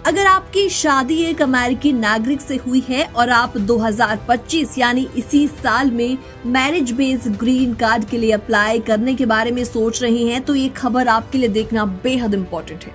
अगर आपकी शादी एक अमेरिकी नागरिक से हुई है और आप 2025 यानी इसी साल में मैरिज बेस्ड ग्रीन कार्ड के लिए अप्लाई करने के बारे में सोच रहे हैं तो ये खबर आपके लिए देखना बेहद इम्पोर्टेंट है।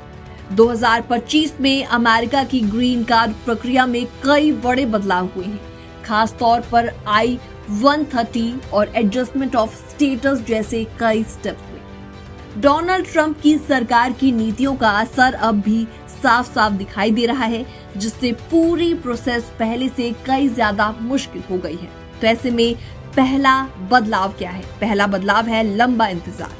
2025 में अमेरिका की ग्रीन कार्ड प्रक्रिया में कई बड़े बदलाव हुए हैं, खास तौर पर I-130 और एडजस्टमेंट ऑफ स्टेटस जैसे कई स्टेप्स में। डोनाल्ड ट्रंप की सरकार की नीतियों का असर अब भी साफ साफ दिखाई दे रहा है, जिससे पूरी प्रोसेस पहले से कई ज्यादा मुश्किल हो गई है। तो ऐसे में पहला बदलाव क्या है? पहला बदलाव है लंबा इंतजार।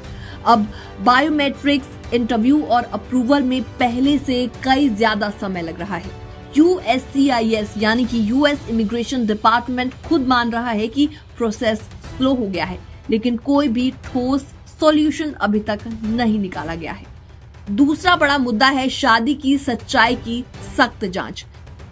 अब बायोमेट्रिक्स, इंटरव्यू और अप्रूवल में पहले से कई ज्यादा समय लग रहा है। USCIS यानी कि यूएस इमिग्रेशन डिपार्टमेंट खुद मान रहा है कि प्रोसेस स्लो हो गया है, लेकिन कोई भी ठोस सॉल्यूशन अभी तक नहीं निकाला गया है। दूसरा बड़ा मुद्दा है शादी की सच्चाई की सख्त जांच।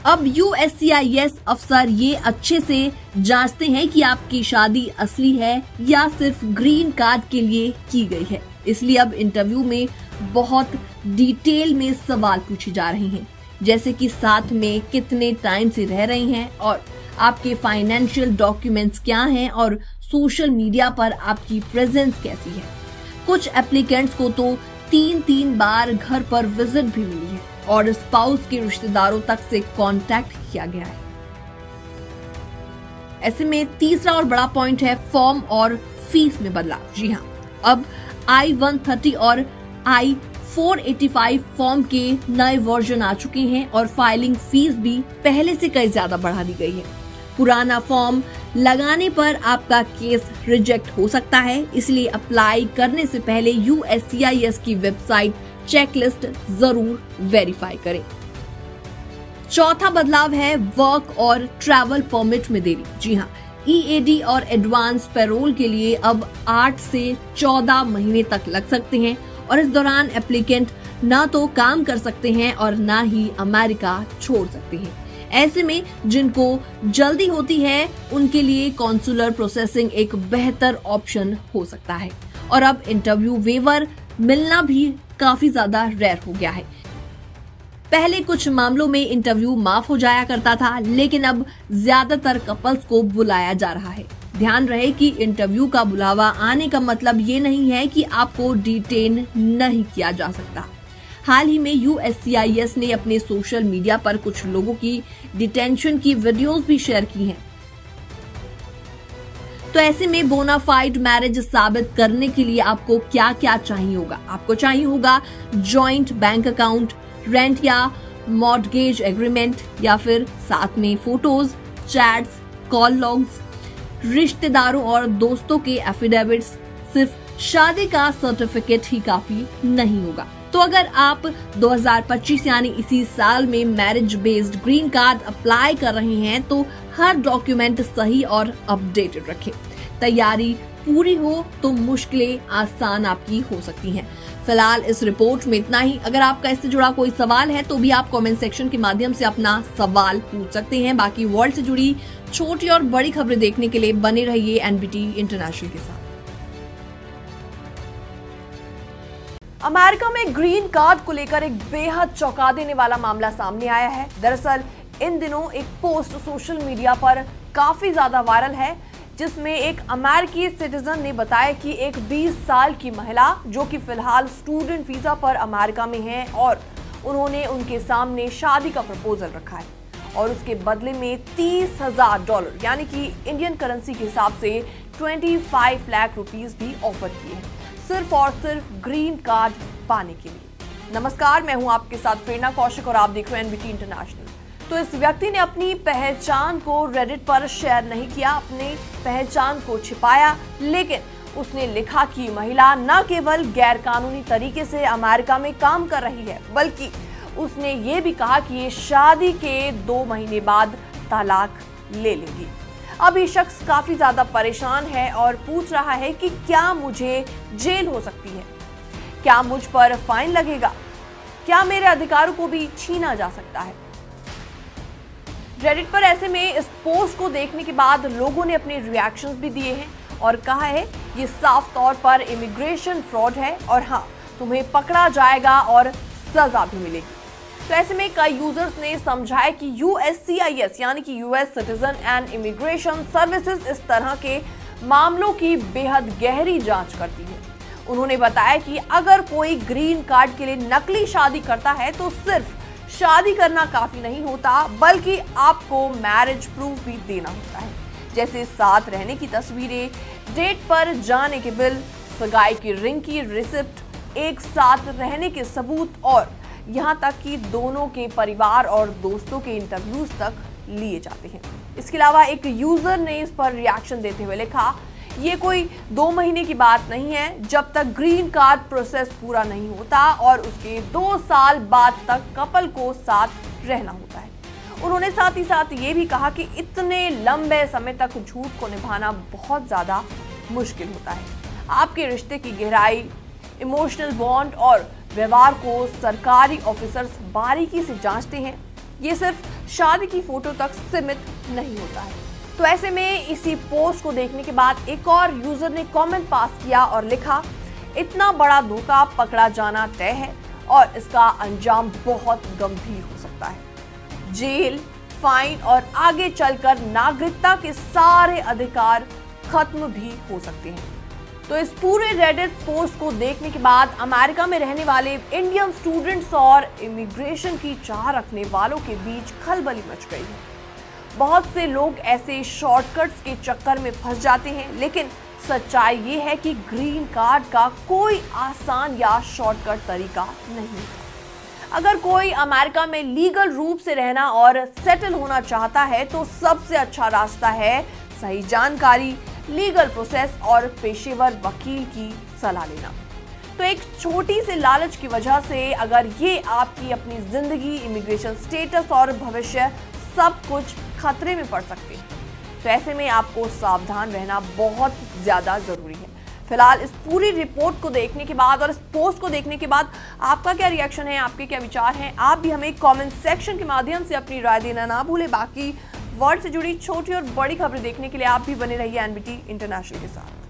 अब USCIS अफसर ये अच्छे से जांचते हैं कि आपकी शादी असली है या सिर्फ ग्रीन कार्ड के लिए की गई है। इसलिए अब इंटरव्यू में बहुत डिटेल में सवाल पूछे जा रहे हैं, जैसे कि साथ में कितने टाइम से रह रही हैं और आपके फाइनेंशियल डॉक्यूमेंट्स क्या हैं और सोशल मीडिया पर आपकी प्रेजेंस कैसी है। कुछ एप्लीकेंट्स को तो 3 बार घर पर विजिट भी मिली है और स्पाउस के रिश्तेदारों तक से कांटेक्ट किया गया है। ऐसे में तीसरा और बड़ा पॉइंट है फॉर्म और फीस में बदलाव। जी हाँ, अब I-130 और I-485 फॉर्म के नए वर्जन आ चुके हैं और फाइलिंग फीस भी पहले से कई ज्यादा बढ़ा दी गई है। पुराना फॉर्म लगाने पर आपका केस रिजेक्ट हो सकता है, इसलिए अप्लाई करने से पहले USCIS की वेबसाइट चेकलिस्ट जरूर वेरीफाई करें। चौथा बदलाव है वर्क और ट्रैवल परमिट में देरी। जी हाँ, EAD और एडवांस पैरोल के लिए अब 8 से 14 महीने तक लग सकते हैं और इस दौरान एप्लीकेंट ना तो काम कर सकते हैं और ना ही अमेरिका छोड़ सकते हैं। ऐसे में जिनको जल्दी होती है उनके लिए कॉन्सुलर प्रोसेसिंग एक बेहतर ऑप्शन हो सकता है। और अब इंटरव्यू वेवर मिलना भी काफी ज्यादा रेयर हो गया है। पहले कुछ मामलों में इंटरव्यू माफ हो जाया करता था, लेकिन अब ज्यादातर कपल्स को बुलाया जा रहा है। ध्यान रहे कि इंटरव्यू का बुलावा आने का मतलब ये नहीं है कि आपको डिटेन नहीं किया जा सकता। हाल ही में USCIS ने अपने सोशल मीडिया पर कुछ लोगों की डिटेंशन की वीडियोस भी शेयर की हैं। तो ऐसे में बोनाफाइड मैरिज साबित करने के लिए आपको क्या क्या चाहिए होगा? आपको चाहिए होगा जॉइंट बैंक अकाउंट, रेंट या मॉर्टगेज एग्रीमेंट, या फिर साथ में फोटोज, चैट्स, कॉल लॉग्स, रिश्तेदारों और दोस्तों के एफिडेविट्स। सिर्फ शादी का सर्टिफिकेट ही काफी नहीं होगा। तो अगर आप 2025 यानी इसी साल में marriage based green card apply कर रहे हैं तो हर डॉक्यूमेंट सही और अपडेटेड रखें। तैयारी पूरी हो तो मुश्किलें आसान आपकी हो सकती हैं। फिलहाल इस रिपोर्ट में इतना ही। अगर आपका इससे जुड़ा कोई सवाल है तो भी आप कमेंट सेक्शन के माध्यम से अपना सवाल पूछ सकते हैं। बाकी वर्ल्ड से जुड़ी छोटी और बड़ी खबरें देखने के लिए बने रहिए NBT इंटरनेशनल के साथ। अमेरिका में ग्रीन कार्ड को लेकर एक बेहद चौंका देने वाला मामला सामने आया है। दरअसल इन दिनों एक पोस्ट सोशल मीडिया पर काफी ज्यादा वायरल है, जिसमें एक अमेरिकी सिटीजन ने बताया कि एक 20 साल की महिला जो कि फिलहाल स्टूडेंट वीजा पर अमेरिका में है और उन्होंने उनके सामने शादी का प्रपोजल रखा है और उसके बदले में $30,000 यानी कि इंडियन करेंसी के हिसाब से 25 लाख रुपीस भी ऑफर किए हैं, सिर्फ और सिर्फ ग्रीन कार्ड पाने के लिए। नमस्कार, मैं हूं आपके साथ प्रेरणा कौशिक और आप देख रहे हैं NBT इंटरनेशनल। तो इस व्यक्ति ने अपनी पहचान को रेडिट पर शेयर नहीं किया, अपनी पहचान को छिपाया, लेकिन उसने लिखा कि महिला न केवल गैर कानूनी तरीके से अमेरिका में काम कर रही है, बल्कि उसने ये भी कहा कि ये शादी के 2 महीने बाद तलाक ले लेगी। अब ये शख्स काफी ज्यादा परेशान है और पूछ रहा है कि क्या मुझे जेल हो सकती है, क्या मुझ पर फाइन लगेगा, क्या मेरे अधिकारों को भी छीना जा सकता है। रेडिट पर ऐसे में इस पोस्ट को देखने के बाद लोगों ने अपने रिएक्शंस भी दिए हैं और कहा है ये साफ तौर पर इमिग्रेशन फ्रॉड है और हाँ, तुम्हें पकड़ा जाएगा और सजा भी मिलेगी। तो ऐसे में कई यूजर्स ने समझाया कि USCIS यानी कि US citizen and immigration services इस तरह के मामलों की बेहद गहरी जांच करती है। उन्होंने बताया कि अगर कोई ग्रीन कार्ड के लिए नकली शादी करता है तो सिर्फ शादी करना काफी नहीं होता, बल्कि आपको मैरिज प्रूफ भी देना होता है, जैसे साथ रहने की तस्वीरें, डेट पर जाने के बिल, सगाई की रिंग की रिसिप्ट, एक साथ रहने के सबूत और यहाँ तक कि दोनों के परिवार और दोस्तों के इंटरव्यूज तक लिए जाते हैं। इसके अलावा एक यूजर ने इस पर रिएक्शन देते हुए लिखा, ये कोई 2 महीने की बात नहीं है, जब तक ग्रीन कार्ड प्रोसेस पूरा नहीं होता और उसके 2 साल बाद तक कपल को साथ रहना होता है। उन्होंने साथ ही साथ ये भी कहा कि इतने लंबे समय तक झूठ को निभाना बहुत ज़्यादा मुश्किल होता है। आपके रिश्ते की गहराई, इमोशनल बॉन्ड और व्यवहार को सरकारी ऑफिसर्स बारीकी से जांचते हैं। ये सिर्फ शादी की फोटो तक सीमित नहीं होता है। तो ऐसे में इसी पोस्ट को देखने के बाद एक और यूजर ने कमेंट पास किया और लिखा, इतना बड़ा धोखा पकड़ा जाना तय है और इसका अंजाम बहुत गंभीर हो सकता है। जेल, फाइन और आगे चलकर नागरिकता के सारे अधिकार खत्म भी हो सकते हैं। तो इस पूरे रेडिट पोस्ट को देखने के बाद अमेरिका में रहने वाले इंडियन स्टूडेंट्स और इमिग्रेशन की चाह रखने वालों के बीच खलबली मच गई है। बहुत से लोग ऐसे शॉर्टकट्स के चक्कर में फंस जाते हैं, लेकिन सच्चाई ये है कि ग्रीन कार्ड का कोई आसान या शॉर्टकट तरीका नहीं है। अगर कोई अमेरिका में लीगल रूप से रहना और सेटल होना चाहता है तो सबसे अच्छा रास्ता है सही जानकारी, लीगल प्रोसेस और पेशेवर वकील की सलाह लेना। तो एक छोटी सी लालच की वजह से अगर ये आपकी अपनी जिंदगी, इमिग्रेशन स्टेटस और भविष्य सब कुछ खतरे में पड़ सकते हैं, तो ऐसे में आपको सावधान रहना बहुत ज्यादा जरूरी है। फिलहाल इस पूरी रिपोर्ट को देखने के बाद और इस पोस्ट को देखने के बाद आपका क्या रिएक्शन है, आपके क्या विचार हैं, आप भी हमें कमेंट सेक्शन के माध्यम से अपनी राय देना ना भूलें। बाकी वर्ल्ड से जुड़ी छोटी और बड़ी खबरें देखने के लिए आप भी बने रहिए एनबीटी इंटरनेशनल के साथ।